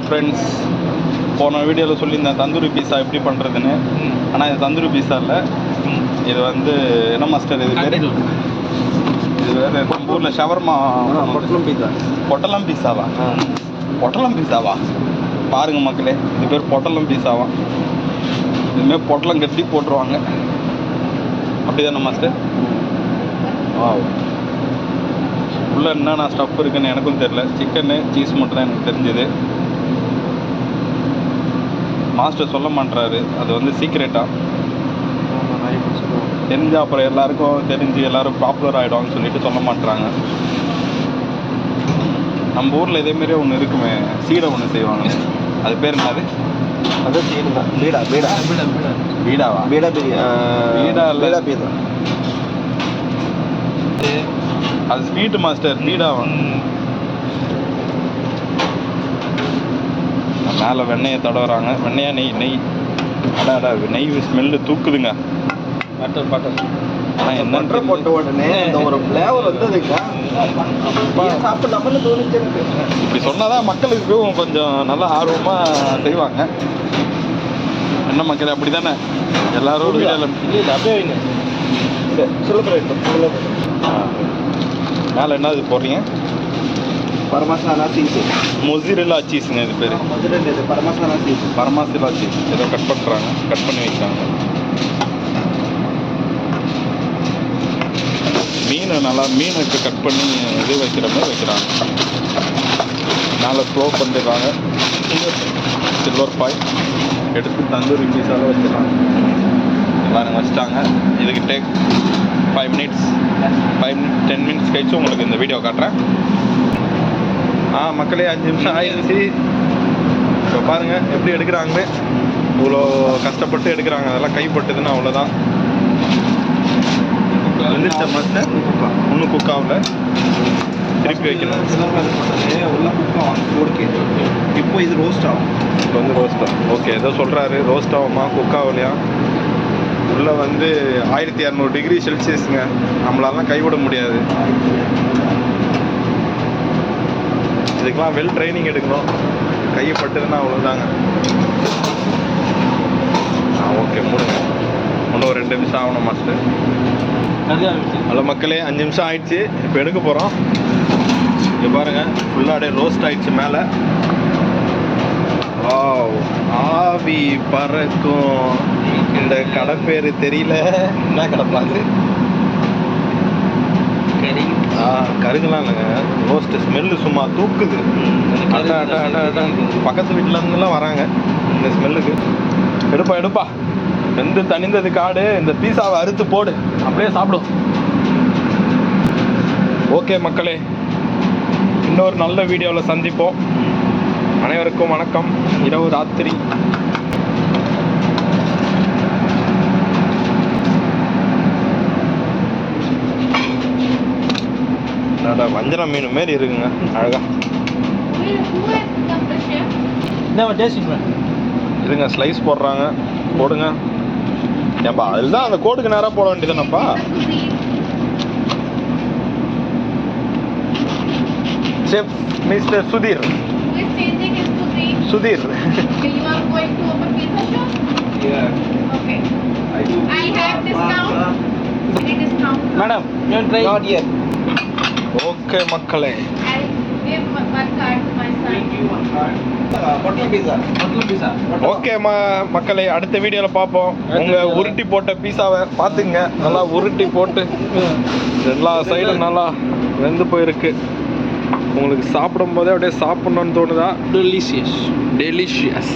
Friends, போன வீடியோவில் சொல்லியிருந்தேன் தந்தூரி பீஸா எப்படி பண்ணுறதுன்னு. ஆனால் இது தந்தூரி பீஸா இல்லை, இது வந்து என்ன மாஸ்டர் இது பேர்? இது வேறு நம்ம ஊரில் ஷவர்மா. பொட்டலம் பீஸா. பொட்டலம் பீஸாவா? பொட்டலம் பீஸாவா? பாருங்கள் மக்களே, இது பேர் பொட்டலம் பீஸாவா. இதுமாரி பொட்டலம் கட்டி போட்டுருவாங்க. அப்படி தானே மாஸ்டர்? உள்ளே என்னென்ன ஸ்டஃப் இருக்குன்னு எனக்கும் தெரியல. சிக்கனு சீஸ் மட்டும் தான் எனக்கு தெரிஞ்சுது. மாஸ்டர் சொல்ல மாட்டுறாரு, அது வந்து சீக்ரெட்டாக. தெரிஞ்சு அப்புறம் எல்லாருக்கும் தெரிஞ்சு எல்லோரும் பாப்புலர் ஆகிடும்னு சொல்லிட்டு சொல்ல மாட்டுறாங்க. நம்ம ஊரில் இதேமாரி ஒன்று இருக்குமே, சீடை ஒன்று செய்வாங்க, அது பேர் என்னது? அது சீடு தான். பீடா பீடா பீடா பீடா பீடாவா? பீடா பீடா பீடா பீடா. அது ஸ்வீட்டு மாஸ்டர், பீடாவா? மேலே வெண்ணெயை தடவுறாங்க. வெண்ணெயா நெய்? நெய். அடா நெய் ஸ்மெல்லு தூக்குதுங்க. Butter butter. ஆனால் என்ன போட்ட உடனே இந்த ஒரு ஃப்ளேவர் வந்ததுங்க, சாப்பிடலாம்னு தோணுச்சு எனக்கு. இப்படி சொன்னாதான் மக்களுக்கும் கொஞ்சம் நல்லா ஆர்வமாக செய்வாங்க. என்ன மக்கள் அப்படி தானே எல்லாரும் வீடியோவில்? இல்லை அப்படியே வைங்க. சொல்ல மேலே என்ன இது போடுறீங்க? பரமசாலா சீஸ். மொசிரெல்லா சீஸுங்க இது பேர். பரமசாலா சீஸ். பரமசாலா சீஸ். ஏதோ கட் பண்ணுறாங்க, கட் பண்ணி வைக்கிறாங்க. மீனுக்கு கட் பண்ணி இது வைக்கிற மாதிரி வைக்கிறாங்க. மேலே ஸ்லோ பண்ணிடுறாங்க. சில்வர் பாய் எடுத்து தந்தூரி பீஸாவில் வச்சிடறாங்க. எல்லாரும் வச்சுட்டாங்க. இதுக்கு டேக் 5 மினிட்ஸ் 10 மினிட்ஸ் கழிச்சு உங்களுக்கு இந்த வீடியோ காட்டுறேன். மக்களே 5 நிமிஷம் ஆயிடுச்சு. இப்போ பாருங்கள் எப்படி எடுக்கிறாங்களே. இவ்வளோ கஷ்டப்பட்டு எடுக்கிறாங்க. அதெல்லாம் கைப்பட்டுதுன்னு அவ்வளோதான். வந்துருச்சா மாஸ்டர்? ஒன்றும் குக் ஆகல, திருப்பி வைக்கணும். உள்ள குக் ஆகும். ஓகே, இப்போ இது ரோஸ்ட் ஆகும். இப்போ வந்து ரோஸ்ட் ஆகும். ஓகே, ஏதோ சொல்கிறாரு ரோஸ்ட் ஆகுமா குக் ஆகலையா. உள்ளே வந்து 1200 டிகிரி செல்சியஸுங்க. நம்மளாலாம் கைவிட முடியாது. இதுக்கெலாம் வெல் ட்ரைனிங் எடுக்கணும். கைப்பட்டுதுன்னா அவ்வளோதாங்க. ஓகே, மூடுங்க. இன்னும் ஒரு 2 நிமிஷம் ஆகணும் மாஸ்டர். ஹலோ மக்களே, 5 நிமிஷம் ஆயிடுச்சு. இப்போ எடுக்க போகிறோம். இங்கே பாருங்கள், ஃபுல்லாக அப்படியே ரோஸ்ட் ஆகிடுச்சு மேலே. ஆவி பறக்கும். இந்த கடை பேர் தெரியல, என்ன கடைப்பாது? கருங்கலாம் இல்லைங்க, ரோஸ்ட்டு ஸ்மெல்லு சும்மா தூக்குது. பக்கத்து வீட்டிலேருந்துலாம் வராங்க இந்த ஸ்மெல்லுக்கு. எடுப்பா வெந்து தனிந்தது காடு. இந்த பீஸாவை அறுத்து போடு, அப்படியே சாப்பிடும். ஓகே மக்களே, இன்னொரு நல்ல வீடியோவில் சந்திப்போம். அனைவருக்கும் வணக்கம். இரவு ராத்திரி. வஞ்சரம் மீன் மாரி இருக்குங்க, அழகா. இருங்க, ஸ்லைஸ் போடுறாங்க, போடுங்க. ஏன்பா அதில் தான் அந்த கோடுக்கு நேராக போட வேண்டியதுனப்பா. Chef mister Sudhir. Sudhir. Madam, okay மக்களே, ஓகே மக்களே, அடுத்த வீடியோவில் பார்ப்போம். உங்கள் உருட்டி போட்ட பீஸாவை பார்த்துங்க. நல்லா உருட்டி போட்டு எல்லா சைடும் நல்லா வெந்து போயிருக்கு. உங்களுக்கு சாப்பிடும் போதே அப்படியே சாப்பிட்ணுன்னு தோணுதா? டெலிஷியஸ். டெலிஷியஸ்.